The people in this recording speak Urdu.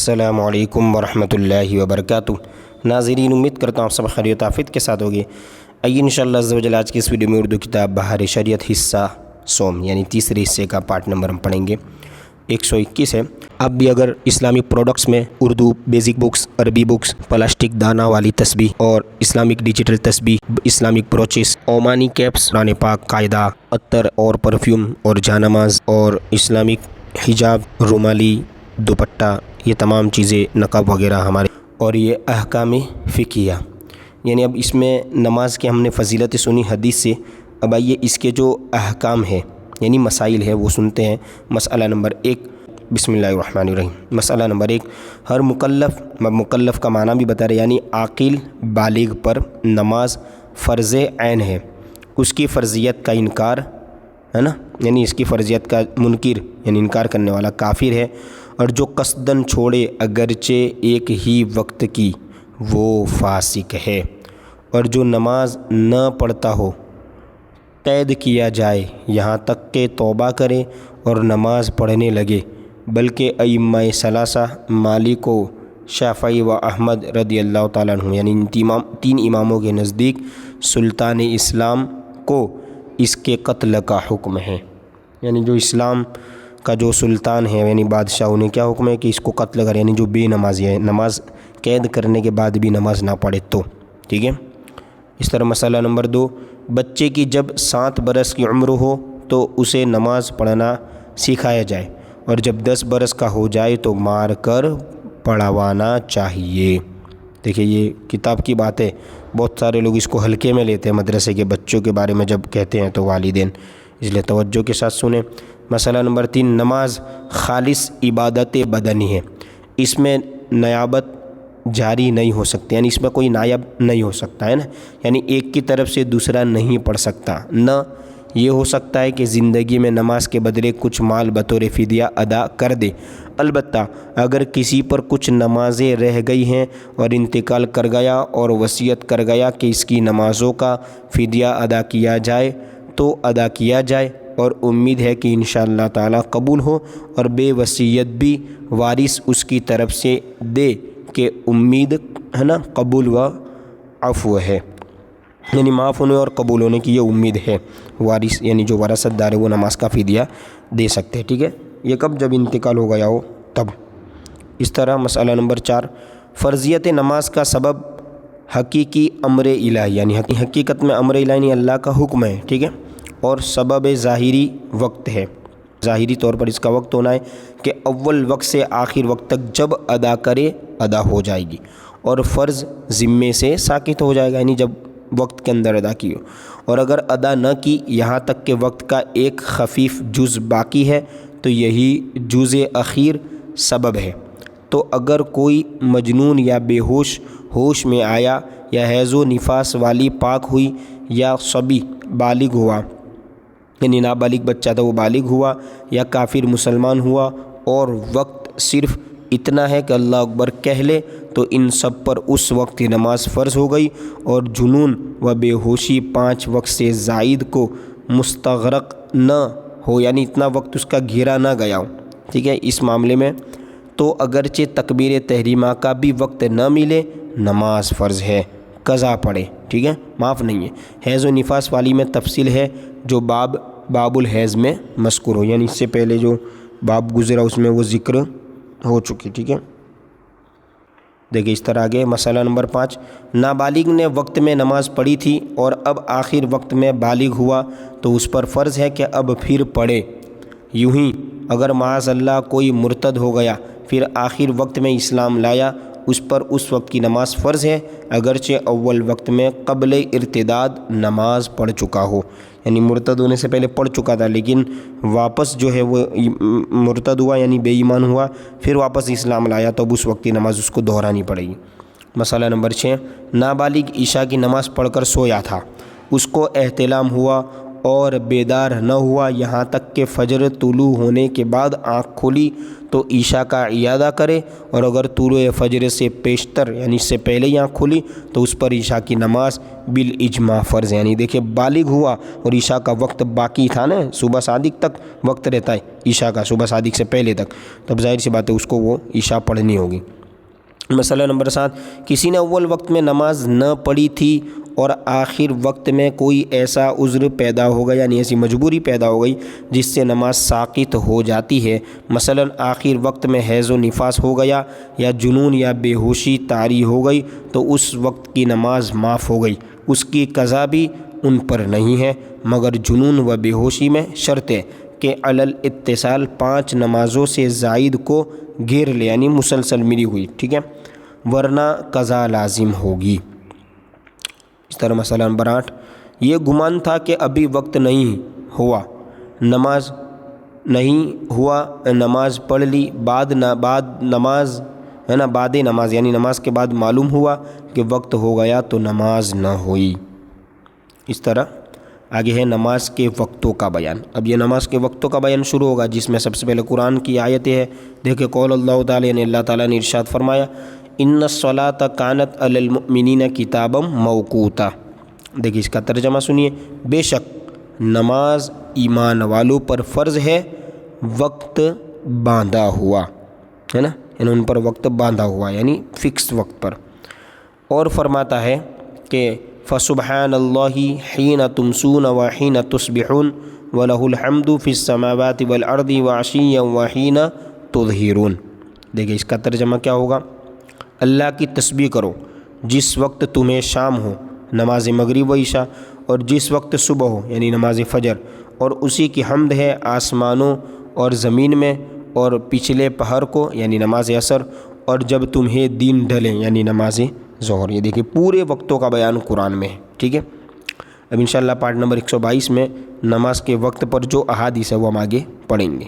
السلام علیکم ورحمۃ اللہ وبرکاتہ۔ ناظرین، امید کرتا ہوں آپ سب خیریت و عافیت کے ساتھ ہوگے۔ آئیے انشاءاللہ عز و جل آج کی اس ویڈیو میں اردو کتاب بہار شریعت حصہ سوم یعنی تیسرے حصے کا پارٹ نمبر ہم پڑھیں گے، 121 ہے۔ اب بھی اگر اسلامک پروڈکٹس میں اردو بیسک بکس، عربی بکس، پلاسٹک دانہ والی تسبیح اور اسلامک ڈیجیٹل تسبیح، اسلامک بروچز، اومانی کیپس، قرآن پاک، قاعدہ، عطر اور پرفیوم اور جانماز اور اسلامک حجاب، رومالی، دوپٹہ، یہ تمام چیزیں، نقاب وغیرہ ہمارے، اور یہ احکام فقہیہ، یعنی اب اس میں نماز کے ہم نے فضیلت سنی حدیث سے، اب آئیے اس کے جو احکام ہے یعنی مسائل ہے وہ سنتے ہیں۔ مسئلہ نمبر 1، بسم اللہ الرحمن الرحیم۔ مسئلہ نمبر 1، ہر مکلف کا معنی بھی بتا رہے یعنی عاقل بالغ پر نماز فرض عین ہے، اس کی فرضیت کا انکار ہے نا، یعنی اس کی فرضیت کا منکر یعنی انکار کرنے والا کافر ہے، اور جو قصداً چھوڑے اگرچہ ایک ہی وقت کی وہ فاسق ہے، اور جو نماز نہ پڑھتا ہو قید کیا جائے یہاں تک کہ توبہ کرے اور نماز پڑھنے لگے، بلکہ ائمہ ثلاثہ مالک و شافعی و احمد رضی اللہ تعالیٰ عنہ یعنی ان تین اماموں کے نزدیک سلطان اسلام کو اس کے قتل کا حکم ہے، یعنی جو اسلام کا جو سلطان ہے یعنی بادشاہ، انہیں کیا حکم ہے کہ اس کو قتل کرے، یعنی جو بے نمازی ہے، نماز قید کرنے کے بعد بھی نماز نہ پڑھے تو ٹھیک ہے۔ اس طرح مسئلہ نمبر 2، بچے کی جب 7 برس کی عمر ہو تو اسے نماز پڑھنا سکھایا جائے، اور جب 10 برس کا ہو جائے تو مار کر پڑھوانا چاہیے۔ دیکھیے یہ کتاب کی بات ہے، بہت سارے لوگ اس کو ہلکے میں لیتے ہیں، مدرسے کے بچوں کے بارے میں جب کہتے ہیں تو والدین، اس لیے توجہ کے ساتھ سنیں۔ مسئلہ نمبر 3، نماز خالص عبادت بدنی ہے، اس میں نیابت جاری نہیں ہو سکتی، یعنی اس میں کوئی نائب نہیں ہو سکتا ہے نا، یعنی ایک کی طرف سے دوسرا نہیں پڑھ سکتا، نہ یہ ہو سکتا ہے کہ زندگی میں نماز کے بدلے کچھ مال بطور فدیہ ادا کر دے۔ البتہ اگر کسی پر کچھ نمازیں رہ گئی ہیں اور انتقال کر گیا اور وصیت کر گیا کہ اس کی نمازوں کا فدیہ ادا کیا جائے تو ادا کیا جائے، اور امید ہے کہ انشاءاللہ تعالیٰ قبول ہو، اور بے وصیت بھی وارث اس کی طرف سے دے کہ امید ہے نا قبول و عفو ہے، یعنی معاف ہونے اور قبول ہونے کی یہ امید ہے، وارث یعنی جو وراثت دار ہے وہ نماز کا فدیہ دے سکتے ہیں، ٹھیک ہے۔ یہ کب؟ جب انتقال ہو گیا ہو تب۔ اس طرح مسئلہ نمبر 4، فرضیت نماز کا سبب حقیقی امر الہی، یعنی حقیقت میں امر الہی یعنی اللہ کا حکم ہے، ٹھیک ہے، اور سبب ظاہری وقت ہے، ظاہری طور پر اس کا وقت ہونا ہے کہ اول وقت سے آخر وقت تک جب ادا کرے ادا ہو جائے گی، اور فرض ذمے سے ساقط ہو جائے گا، یعنی جب وقت کے اندر ادا کی ہو، اور اگر ادا نہ کی یہاں تک کہ وقت کا ایک خفیف جز باقی ہے تو یہی جز اخیر سبب ہے۔ تو اگر کوئی مجنون یا بے ہوش میں آیا، یا حیض و نفاس والی پاک ہوئی، یا صبی بالغ ہوا یعنی نابالغ بچہ تھا وہ بالغ ہوا، یا کافر مسلمان ہوا، اور وقت صرف اتنا ہے کہ اللہ اکبر کہہ لے، تو ان سب پر اس وقت کی نماز فرض ہو گئی، اور جنون و بے ہوشی 5 وقت سے زائد کو مستغرق نہ ہو، یعنی اتنا وقت اس کا گھیرا نہ گیا ہو، ٹھیک ہے۔ اس معاملے میں تو اگرچہ تکبیر تحریمہ کا بھی وقت نہ ملے نماز فرض ہے، قضا پڑے، ٹھیک ہے، معاف نہیں ہے۔ حیض و نفاس والی میں تفصیل ہے جو باب الحیض میں مذکور ہو، یعنی اس سے پہلے جو باب گزرا اس میں وہ ذکر ہو چکی، ٹھیک ہے۔ دیکھیں اس طرح آگے مسئلہ نمبر 5، نابالغ نے وقت میں نماز پڑھی تھی اور اب آخر وقت میں بالغ ہوا تو اس پر فرض ہے کہ اب پھر پڑھے۔ یوں ہی اگر معاذ اللہ کوئی مرتد ہو گیا پھر آخر وقت میں اسلام لایا، اس پر اس وقت کی نماز فرض ہے اگرچہ اول وقت میں قبل ارتداد نماز پڑھ چکا ہو، یعنی مرتد ہونے سے پہلے پڑھ چکا تھا لیکن واپس جو ہے وہ مرتد ہوا یعنی بے ایمان ہوا، پھر واپس اسلام لایا تو اب اس وقت کی نماز اس کو دہرانی پڑے گی۔ مسئلہ نمبر 6، نابالغ عشاء کی نماز پڑھ کر سویا تھا، اس کو احتلام ہوا اور بیدار نہ ہوا یہاں تک کہ فجر طلوع ہونے کے بعد آنکھ کھلی تو عشاء کا اعادہ کرے، اور اگر طلوع فجر سے پیشتر یعنی اس سے پہلے ہی آنکھ کھلی تو اس پر عشاء کی نماز بالاجماع فرض ہے۔ یعنی دیکھیں بالغ ہوا اور عشاء کا وقت باقی تھا نا، صبح صادق تک وقت رہتا ہے عشاء کا، صبح صادق سے پہلے تک، تب ظاہر سی بات ہے اس کو وہ عشاء پڑھنی ہوگی۔ مسئلہ نمبر 7، کسی نے اول وقت میں نماز نہ پڑھی تھی اور آخر وقت میں کوئی ایسا عذر پیدا ہو گیا، یعنی ایسی مجبوری پیدا ہو گئی جس سے نماز ساقط ہو جاتی ہے، مثلا آخر وقت میں حیض و نفاس ہو گیا یا جنون یا بے ہوشی طاری ہو گئی، تو اس وقت کی نماز معاف ہو گئی، اس کی قضا بھی ان پر نہیں ہے، مگر جنون و بے ہوشی میں شرط ہے کہ علی الاتصال 5 نمازوں سے زائد کو گھیر لے، یعنی مسلسل ملی ہوئی، ٹھیک ہے، ورنہ قضا لازم ہوگی۔ اس طرح مسئلہ نمبر 8، یہ گمان تھا کہ ابھی وقت نہیں ہوا، نماز پڑھ لی، بعد نماز یعنی نماز کے بعد معلوم ہوا کہ وقت ہو گیا تو نماز نہ ہوئی۔ اس طرح آگے ہے نماز کے وقتوں کا بیان۔ اب یہ نماز کے وقتوں کا بیان شروع ہوگا، جس میں سب سے پہلے قرآن کی آیتیں ہے۔ دیکھیں قول اللہ تعالیٰ نے، اللہ تعالیٰ نے ارشاد فرمایا، ان الصلاۃ کانت علی المؤمنین کتابا موقوتا۔ دیکھیے اس کا ترجمہ سنیے، بے شک نماز ایمان والوں پر فرض ہے، وقت باندھا ہوا ہے نا، یعنی ان پر وقت باندھا ہوا یعنی فکس وقت پر۔ اور فرماتا ہے کہ فسبحان اللہ حین تمسون وحین تصبحون ولہ الحمد فی السماوات والارض وعشیا وحین تظہرون۔ دیکھیں اس کا ترجمہ کیا ہوگا، اللہ کی تسبیح کرو جس وقت تمہیں شام ہو، نماز مغرب و عشاء، اور جس وقت صبح ہو یعنی نماز فجر، اور اسی کی حمد ہے آسمانوں اور زمین میں، اور پچھلے پہر کو یعنی نماز عصر، اور جب تمہیں دین ڈھلے یعنی نماز ظہر۔ یہ دیکھیں پورے وقتوں کا بیان قرآن میں ہے، ٹھیک ہے۔ اب انشاءاللہ پارٹ نمبر 122 میں نماز کے وقت پر جو احادیث ہے وہ ہم آگے پڑھیں گے۔